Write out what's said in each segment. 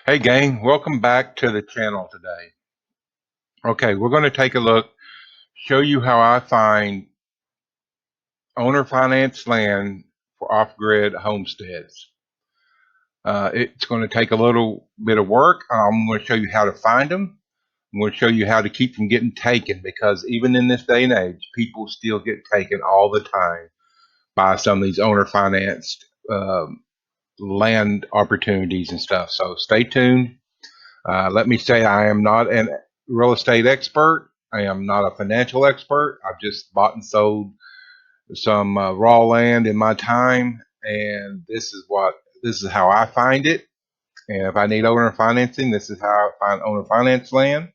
Hey gang, welcome back to the channel today. Okay, we're going to take a look, show you how I find owner finance land for off-grid homesteads. It's going to take a little bit of work. I'm going to show you how to find them. I'm going to show you how to keep from getting taken, because even in this day and age, people still get taken all the time by some of these owner financed land opportunities and stuff. So stay tuned. Let me say I am not a real estate expert. I am not a financial expert. I've just bought and sold some raw land in my time, and this is how I find it. And if I need owner financing, this is how I find owner finance land.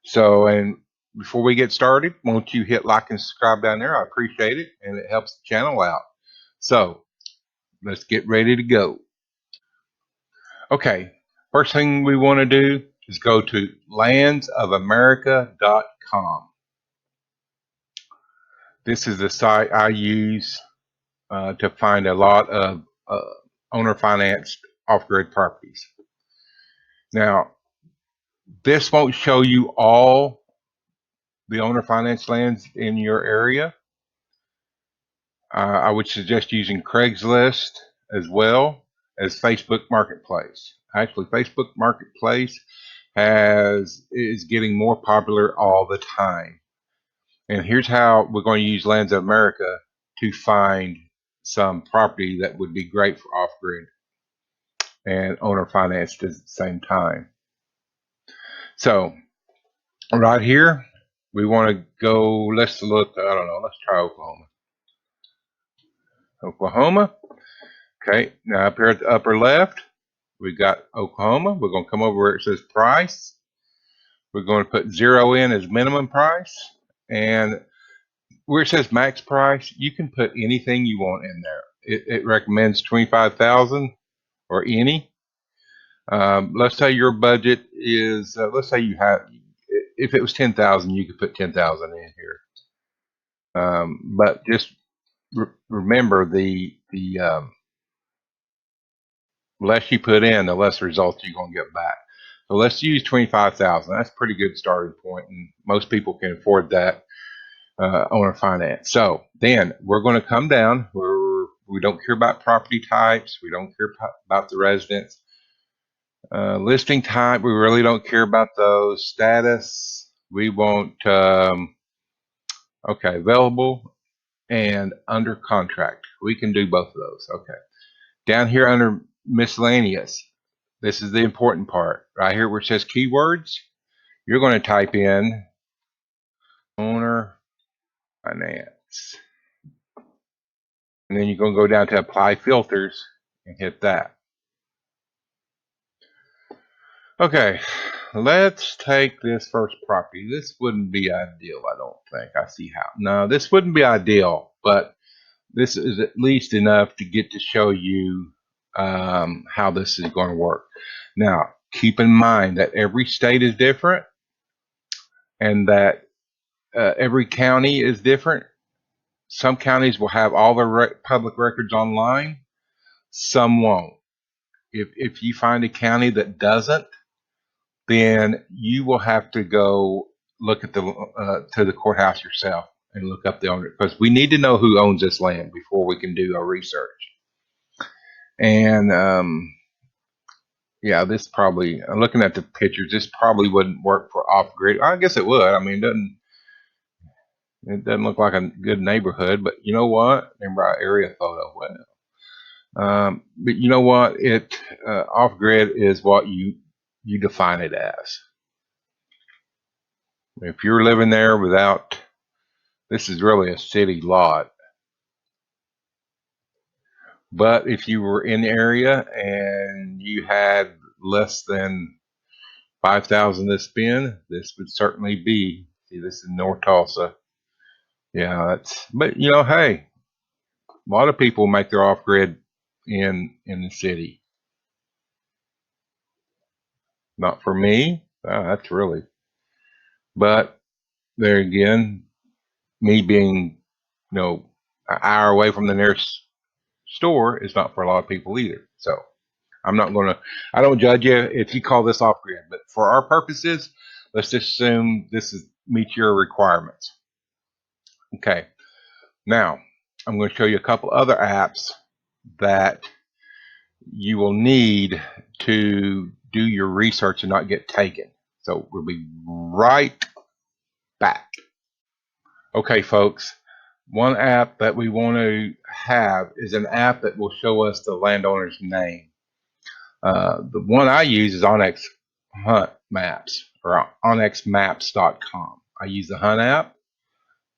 So, and before we get started, won't you hit like and subscribe down there? I appreciate it, and it helps the channel out. So, let's get ready to go. Okay, first thing we want to do is go to landsofamerica.com. This is the site I use to find a lot of owner financed off-grid properties. Now, this won't show you all the owner financed lands in your area. I would suggest using Craigslist as well as Facebook Marketplace. Actually, Facebook Marketplace is getting more popular all the time. And here's how we're going to use Lands of America to find some property that would be great for off-grid and owner financed at the same time. So right here, we want to go, let's look, I don't know, let's try Oklahoma. Oklahoma. Okay, now up here at the upper left, we got Oklahoma. We're going to come over where it says price. We're going to put 0 in as minimum price. And where it says max price, you can put anything you want in there. It recommends 25,000 or any. Let's say your budget is, let's say you have, if it was 10,000, you could put 10,000 in here. But just remember the less you put in, the less results you're going to get back. So let's use 25,000. That's a pretty good starting point, and most people can afford that owner finance. So then we're going to come down. We don't care about property types. We don't care about the residence. Listing type, we really don't care about those. Status, we want, okay, available and under contract. We can do both of those. Okay. Down here under miscellaneous, this is the important part. Right here where it says keywords, you're going to type in owner finance. And then you're going to go down to apply filters and hit that. Okay, let's take this first property. This wouldn't be ideal, I don't think. I see how. No, this wouldn't be ideal, but this is at least enough to get to show you how this is going to work. Now, keep in mind that every state is different, and that every county is different. Some counties will have all their public records online. Some won't. If you find a county that doesn't, then you will have to go look at to the courthouse yourself and look up the owner, because we need to know who owns this land before we can do our research. And yeah, this probably, looking at the pictures, this probably wouldn't work for off grid. I guess it would. I mean, it doesn't look like a good neighborhood, but you know what? Remember our area photo. Well, but you know what? Off grid is what you define it as. If you're living there without, this is really a city lot. But if you were in the area and you had less than 5,000 to spend, this would certainly be. See, this is North Tulsa. Yeah, but you know, hey, a lot of people make their off grid in the city. Not for me. That's really. But there again, me being, an hour away from the nearest store is not for a lot of people either. So I'm not going to, I don't judge you if you call this off grid, but for our purposes, let's just assume this is meets your requirements. Okay. Now, I'm going to show you a couple other apps that you will need to do your research and not get taken. So we'll be right back. Okay, folks. One app that we want to have is an app that will show us the landowner's name. The one I use is Onyx Hunt Maps or onyxmaps.com. I use the Hunt app.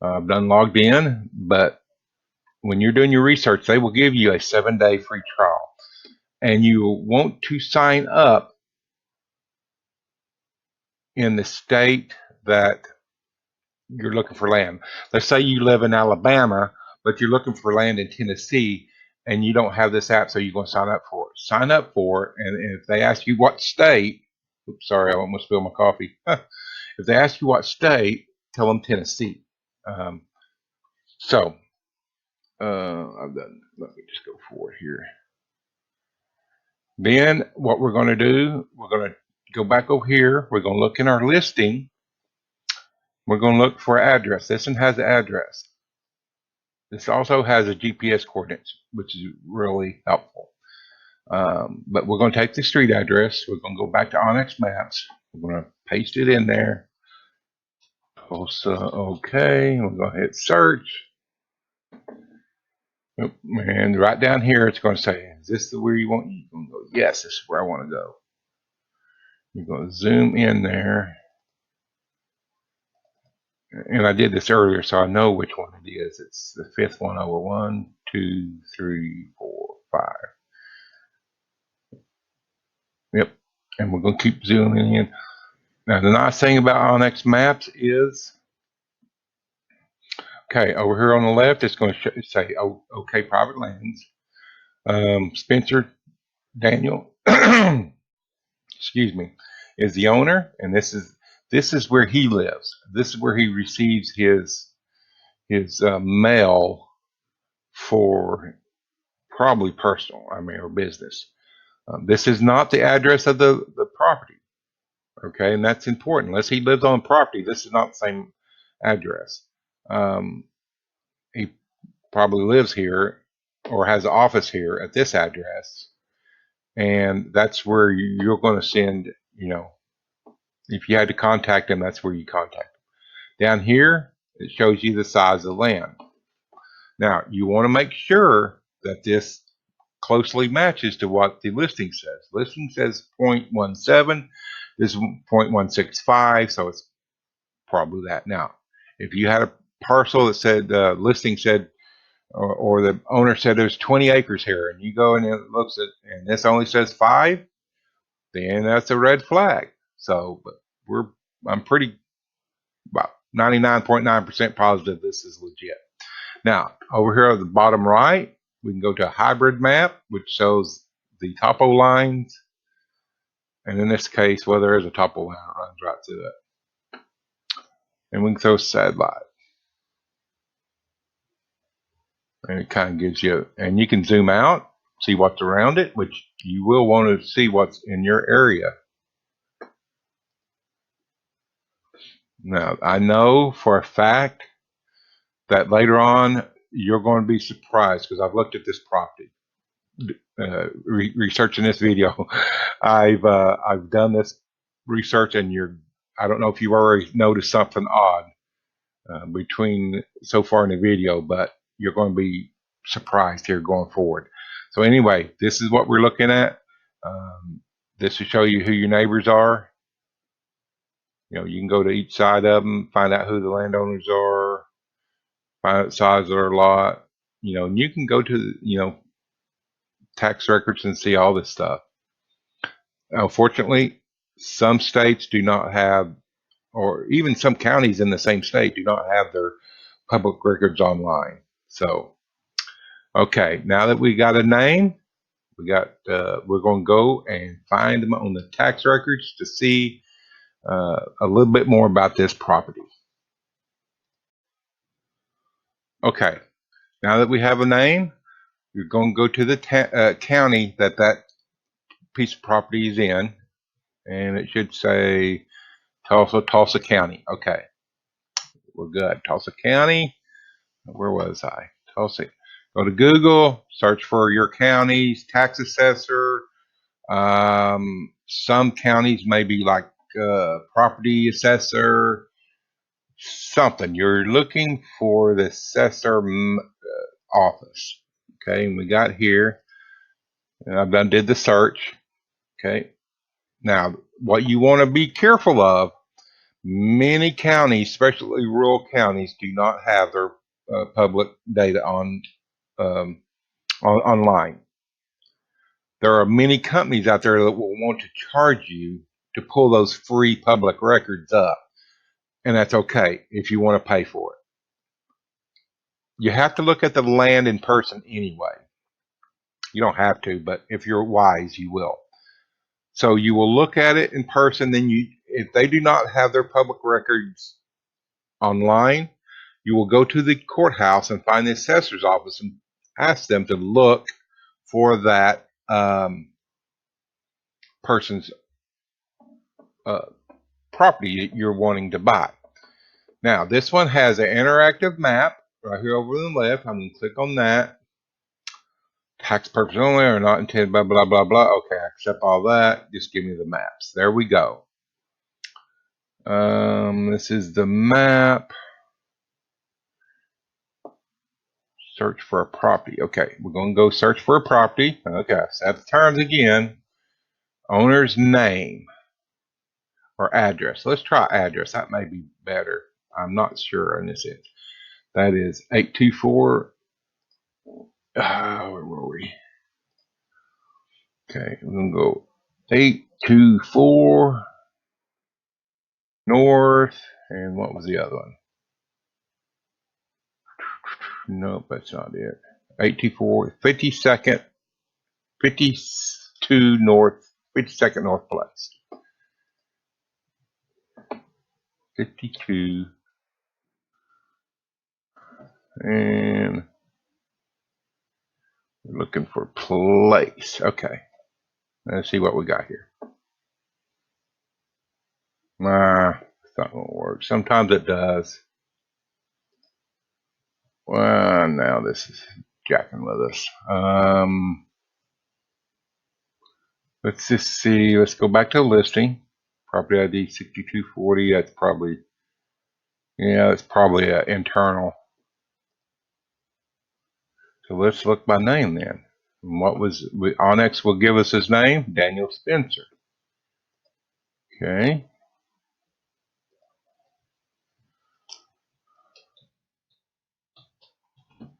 I've done logged in, but when you're doing your research, they will give you a 7-day free trial. And you want to sign up in the state that you're looking for land. Let's say you live in Alabama, but you're looking for land in Tennessee, and you don't have this app, so you're going to sign up for it. Sign up for it, and if they ask you what state, oops, sorry, I almost spilled my coffee. If they ask you what state, tell them Tennessee. So I've done. Let me just go forward here. Then what we're going to do, we're going to go back over here. We're going to look in our listing. We're going to look for address. This one has the address. This also has a GPS coordinates, which is really helpful. But we're going to take the street address. We're going to go back to Onyx Maps. We're going to paste it in there. Also, okay, we're going to hit search. And right down here, it's going to say, is this the where you want? You're going to go, yes, this is where I want to go. You're going to zoom in there. And I did this earlier, so I know which one it is. It's the fifth one over 1, 2, 3, 4, 5. Yep. And we're going to keep zooming in. Now, the nice thing about Onyx Maps is, okay, over here on the left, it's going to say, oh, okay, private lands. Spencer Daniel, excuse me, is the owner, and this is where he lives. This is where he receives his mail for probably personal, or business. This is not the address of the property, okay, and that's important. Unless he lives on the property, this is not the same address. He probably lives here or has an office here at this address, and that's where you're going to send, if you had to contact him, that's where you contact him. Down here, it shows you the size of the land. Now, you want to make sure that this closely matches to what the listing says. Listing says 0.17. This is 0.165, so it's probably that. Now, if you had a parcel that said listing said, or the owner said there's 20 acres here, and you go and it looks at, and this only says 5, then that's a red flag. So, but I'm pretty about 99.9% positive this is legit. Now, over here at the bottom right, we can go to a hybrid map, which shows the topo lines. And in this case, well, there is a topo line that runs right through it. And we can throw satellite. And it kind of gives you, and you can zoom out, see what's around it, which you will want to see what's in your area. Now, I know for a fact that later on, you're going to be surprised because I've looked at this property. Researching this video, I've done this research, and I don't know if you've already noticed something odd between so far in the video, but you're going to be surprised here going forward. So anyway, this is what we're looking at. This will show you who your neighbors are. You can go to each side of them, find out who the landowners are, find out the size of their lot. And you can go to tax records and see all this stuff. Unfortunately, some states do not have, or even some counties in the same state do not have their public records online. So, okay, now that we got a name, we're going to go and find them on the tax records to see a little bit more about this property. Okay, now that we have a name, you're going to go to the county that piece of property is in, and it should say Tulsa County. Okay, we're good. Tulsa County. Where was I? Tulsa. Go to Google, search for your county's tax assessor. Some counties may be like property assessor, something. You're looking for the assessor office. Okay, and we got here, and I've did the search. Okay, now what you want to be careful of, many counties, especially rural counties, do not have their public data online. There are many companies out there that will want to charge you to pull those free public records up, and that's okay if you want to pay for it. You have to look at the land in person anyway. You don't have to, but if you're wise, you will. So you will look at it in person. Then if they do not have their public records online, you will go to the courthouse and find the assessor's office and ask them to look for that person's property that you're wanting to buy. Now, this one has an interactive map right here over on the left. I'm going to click on that. Tax purposes only are not intended, blah, blah, blah, blah. Okay, I accept all that. Just give me the maps. There we go. This is the map. Search for a property. Okay, we're going to go search for a property. Okay, set the terms again. Owner's name or address. Let's try address. That may be better. I'm not sure on this end. That is 824. Where were we? Okay, we're going to go 824 North. And what was the other one? Nope, that's not it. 824 52nd, 52 North, 52nd North Place. 52. And we're looking for place. Okay. Let's see what we got here. It's not going to work. Sometimes it does. Well, now this is jacking with us. Let's just see. Let's go back to the listing. Property ID 6240. That's probably, yeah, that's probably internal. So let's look by name then. And what was, Onyx will give us his name, Daniel Spencer. Okay.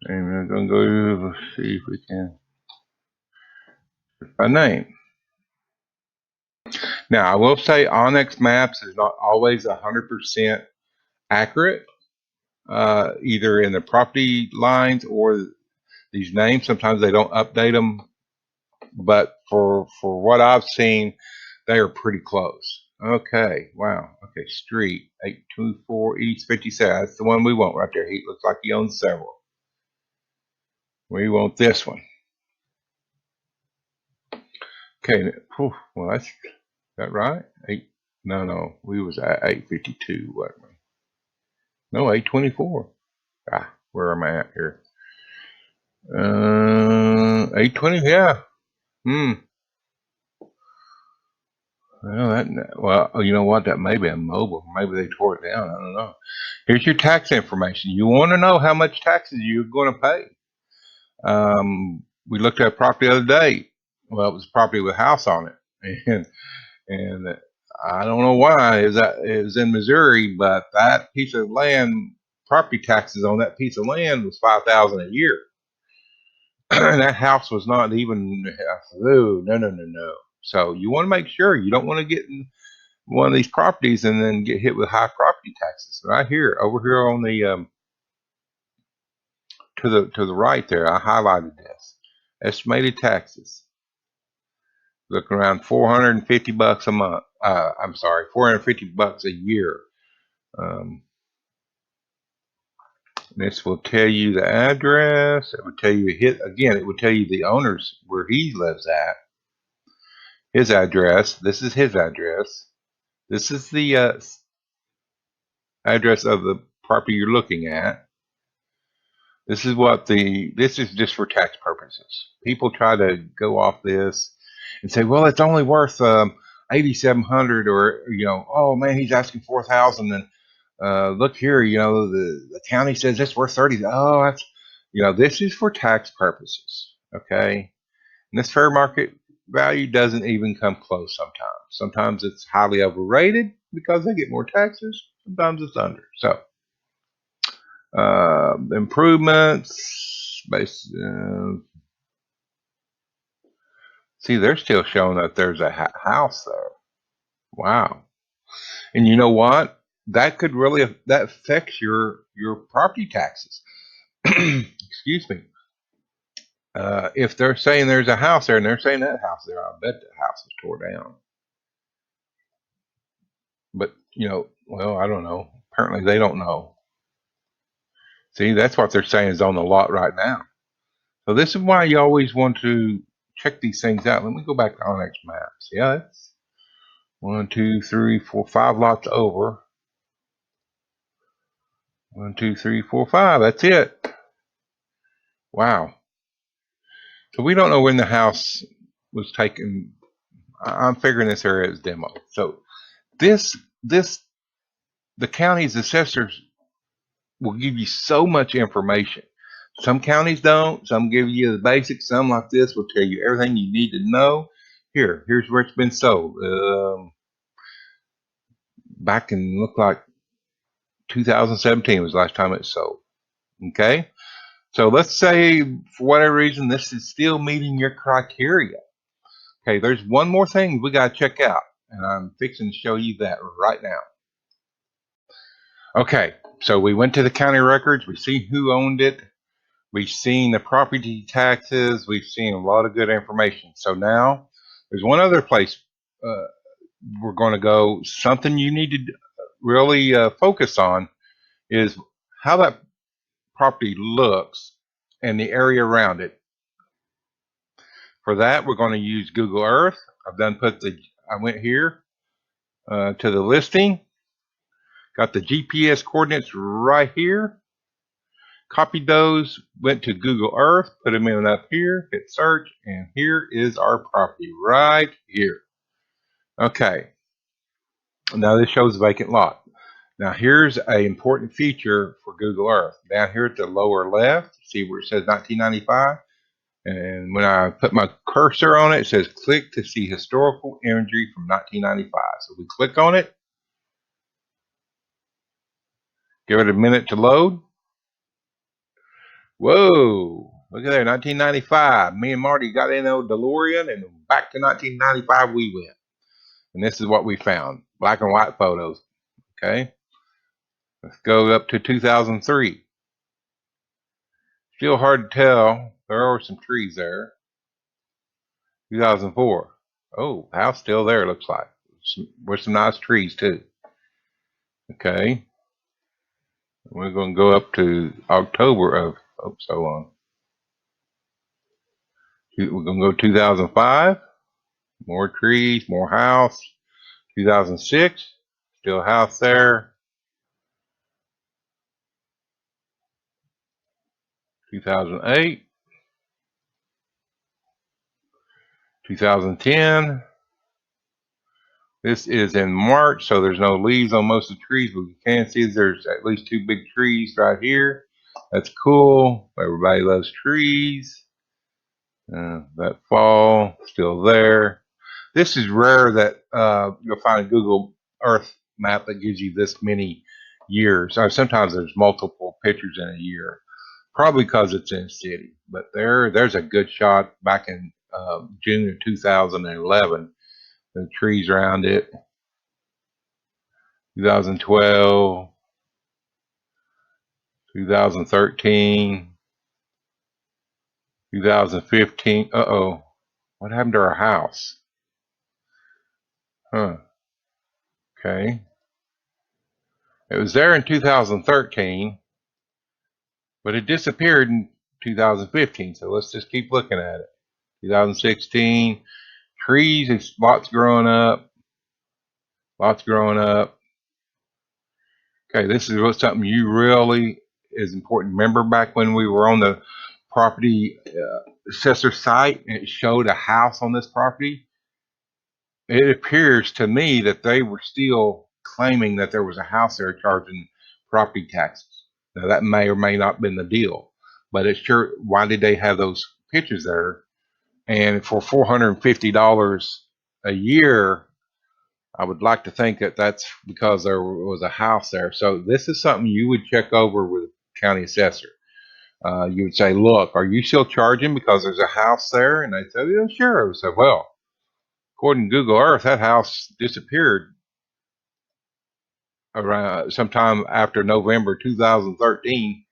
And we're going to go, let's see if we can, by name. Now, I will say Onyx Maps is not always 100% accurate, either in the property lines or these names. Sometimes they don't update them, but for what I've seen, they are pretty close. Okay, wow. Okay, street 824 East 57. That's the one we want right there. He looks like he owns several. We want this one. Okay, whew, well that's that right? No, we was at 852, wasn't we? No, 824. Where am I at here? 820, yeah. Well, you know what? That may be a mobile. Maybe they tore it down. I don't know. Here's your tax information. You want to know how much taxes you're going to pay. We looked at property the other day. Well, it was property with a house on it, and I don't know why it was in Missouri, but that piece of land, property taxes on that piece of land was $5,000 a year. And that house was not even. Oh, no. So you want to make sure you don't want to get in one of these properties and then get hit with high property taxes. Right here, over here on the to the right there, I highlighted this. Estimated taxes. Looking around $450 a month. I'm sorry, $450 a year. This will tell you the address. It would tell you it would tell you the owners where he lives at. his address. This is his address. This is the address of the property you're looking at. This is just for tax purposes. People try to go off this and say, well, it's only worth 8,700, or oh man, he's asking 4,000, and look here, the county says it's worth 30. Oh, that's this is for tax purposes, okay? And this fair market value doesn't even come close sometimes. Sometimes it's highly overrated because they get more taxes. Sometimes it's under. So improvements, see, they're still showing that there's a house there. Wow. And you know what? That could really, that affects your property taxes. Excuse me. If they're saying there's a house there and they're saying that house there, I bet the house is tore down. But, well, I don't know. Apparently they don't know. See, that's what they're saying is on the lot right now. So this is why you always want to check these things out. Let me go back to Onyx Maps. Yeah, it's 1, 2, 3, 4, 5 lots over. 1, 2, 3, 4, 5. That's it. Wow. So we don't know when the house was taken. I'm figuring this area is demo. So the county's assessors will give you so much information. Some counties don't. Some give you the basics. Some like this will tell you everything you need to know. Here's where it's been sold. Back in, look like 2017 was the last time it sold. Okay. So let's say for whatever reason this is still meeting your criteria. Okay, there's one more thing we got to check out, and I'm fixing to show you that right now. Okay, so we went to the county records. We see who owned it. We've seen the property taxes. We've seen a lot of good information. So now there's one other place we're going to go. Something you need to really focus on is how that property looks and the area around it. For that, we're going to use Google Earth. I went here to the listing, got the GPS coordinates right here, copied those, went to Google Earth, put them in up here, hit search, and here is our property right here. Okay, now this shows a vacant lot. Now here's an important feature for Google Earth. Down here at the lower left, see where it says 1995? And when I put my cursor on it, it says click to see historical imagery from 1995. So we click on it, give it a minute to load. Whoa, look at there, 1995. Me and Marty got in old DeLorean and back to 1995 we went. And this is what we found, black and white photos, okay? Let's go up to 2003. Still hard to tell, there are some trees there. 2004, oh, house still there looks like, with some nice trees too. Okay, we're going to go up to October of, oops, hold on. We're going to go 2005, more trees, more house. 2006, still a house there. 2008, 2010. This is in March, so there's no leaves on most of the trees, but you can see there's at least 2 big trees right here. That's cool. Everybody loves trees. That fall, still there. This is rare that you'll find a Google Earth map that gives you this many years. Sometimes there's multiple pictures in a year, probably because it's in a city. But there's a good shot back in June of 2011. The trees around it. 2012, 2013, 2015. Uh-oh. What happened to our house? Huh. Okay. It was there in 2013, but it disappeared in 2015. So let's just keep looking at it. 2016, trees, it's lots growing up, lots growing up. Okay, this is what something you really is important. Remember back when we were on the property assessor site and it showed a house on this property? It appears to me that they were still claiming that there was a house there charging property taxes. Now that may or may not have been the deal, but it's sure, why did they have those pictures there? And for $450 a year, I would like to think that that's because there was a house there. So this is something you would check over with the county assessor. You would say, look, are you still charging because there's a house there? And they said, yeah, sure. I would say, well, according to Google Earth, that house disappeared around sometime after November 2013,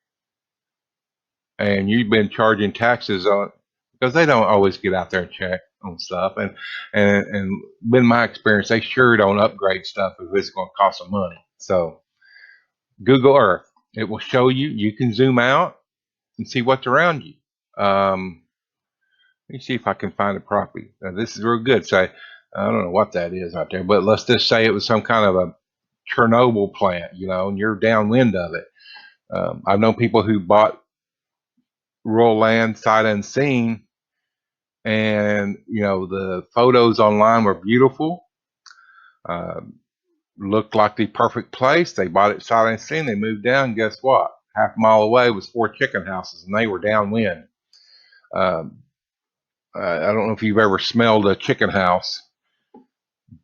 and you've been charging taxes on, because they don't always get out there and check on stuff. And in my experience, they sure don't upgrade stuff if it's going to cost them money. So Google Earth, it will show you. You can zoom out and see what's around you. Let me see if I can find a property. Now, this is real good. So I don't know what that is out there, but let's just say it was some kind of a Chernobyl plant, and you're downwind of it. I've known people who bought rural land sight unseen, and the photos online were beautiful, uh, looked like the perfect place. They bought it sight unseen. They moved down. Guess what? Half a mile away was 4 chicken houses, and they were downwind. Um, I don't know if you've ever smelled a chicken house,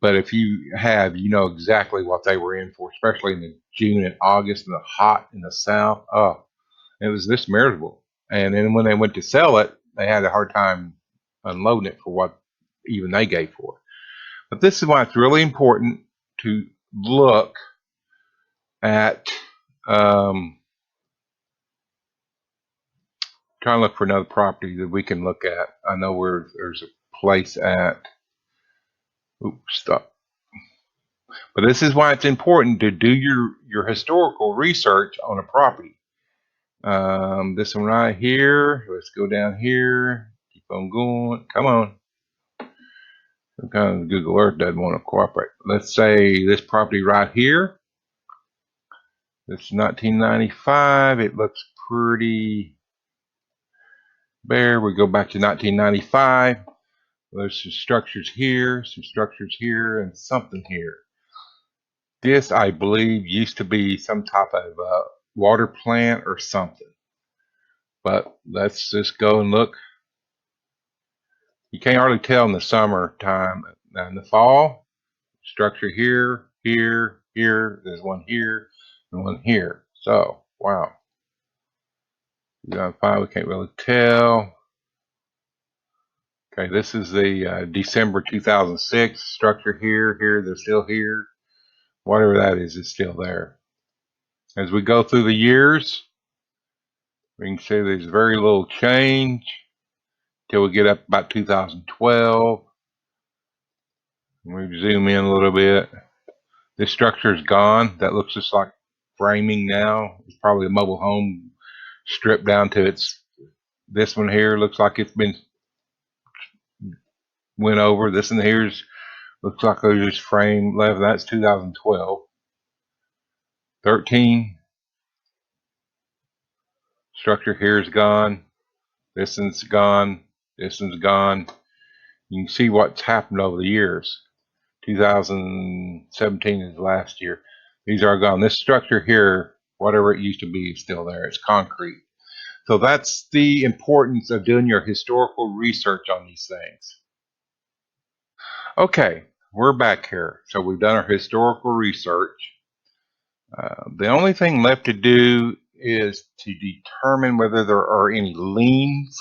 but if you have, you know exactly what they were in for, especially in the June and August and the hot in the south. Oh, it was this miserable. And then when they went to sell it, they had a hard time unloading it for what even they gave for it. But this is why it's really important to look at, trying to look for another property that we can look at. I know where there's a place at, oops, stop. But this is why it's important to do your historical research on a property. This one right here, let's go down here, keep on going, come on. Sometimes Google Earth doesn't want to cooperate. Let's say this property right here, this is 1995, it looks pretty bare. We go back to 1995, there's some structures here, and something here. This, I believe, used to be some type of water plant or something. But let's just go and look. You can't hardly tell in the summertime. Now in the fall, structure here, here, here. There's one here and one here. So, wow. 2005, we can't really tell. Okay, this is the December 2006 structure here, here. They're still here. Whatever that is still there. As we go through the years, we can see there's very little change till we get up about 2012. We zoom in a little bit. This structure is gone. That looks just like framing now. It's probably a mobile home stripped down to its. This one here looks like it's been went over. This one here's looks like there's just frame left. That's 2012. 13. Structure here is gone. This one's gone. This one's gone. You can see what's happened over the years. 2017 is last year. These are gone. This structure here, whatever it used to be, is still there. It's concrete. So that's the importance of doing your historical research on these things. Okay, we're back here. So we've done our historical research. The only thing left to do is to determine whether there are any liens,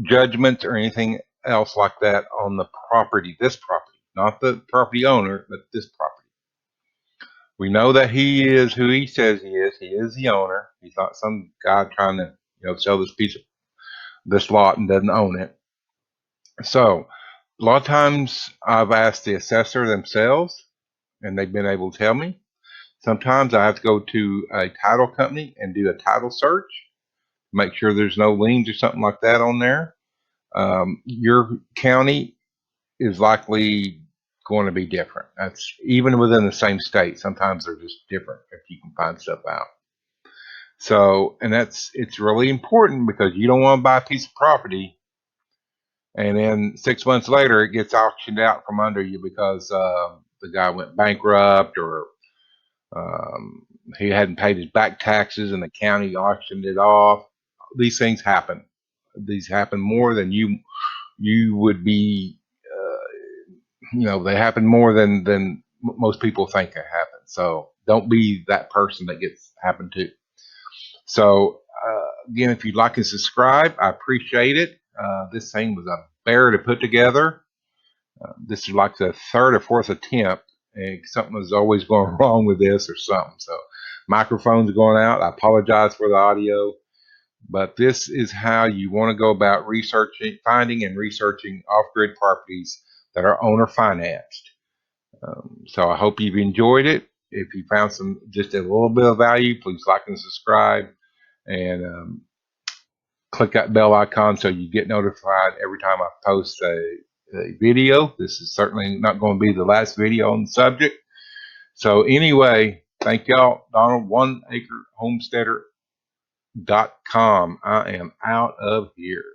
judgments, or anything else like that on the property, this property, not the property owner, but this property. We know that he is who he says he is. He is the owner. He's not some guy trying to, sell this piece of this lot and doesn't own it. So a lot of times I've asked the assessor themselves and they've been able to tell me. Sometimes I have to go to a title company and do a title search, make sure there's no liens or something like that on there. Your county is likely going to be different. That's even within the same state. Sometimes they're just different if you can find stuff out. So, and it's really important because you don't want to buy a piece of property and then 6 months later it gets auctioned out from under you because the guy went bankrupt, or he hadn't paid his back taxes and the county auctioned it off. These things happen. These happen more than you would be. They happen more than most people think they happen. So don't be that person that gets happened to. So again, if you'd like to subscribe, I appreciate it. This thing was a bear to put together. This is like the third or fourth attempt, and something was always going wrong with this or something. So microphone's going out. I apologize for the audio, but this is how you want to go about finding and researching off-grid properties that are owner financed. So I hope you've enjoyed it. If you found just a little bit of value, please like and subscribe, and click that bell icon so you get notified every time I post a video. This is certainly not going to be the last video on the subject. So anyway, thank y'all. Donald, oneacrehomesteader.com. I am out of here.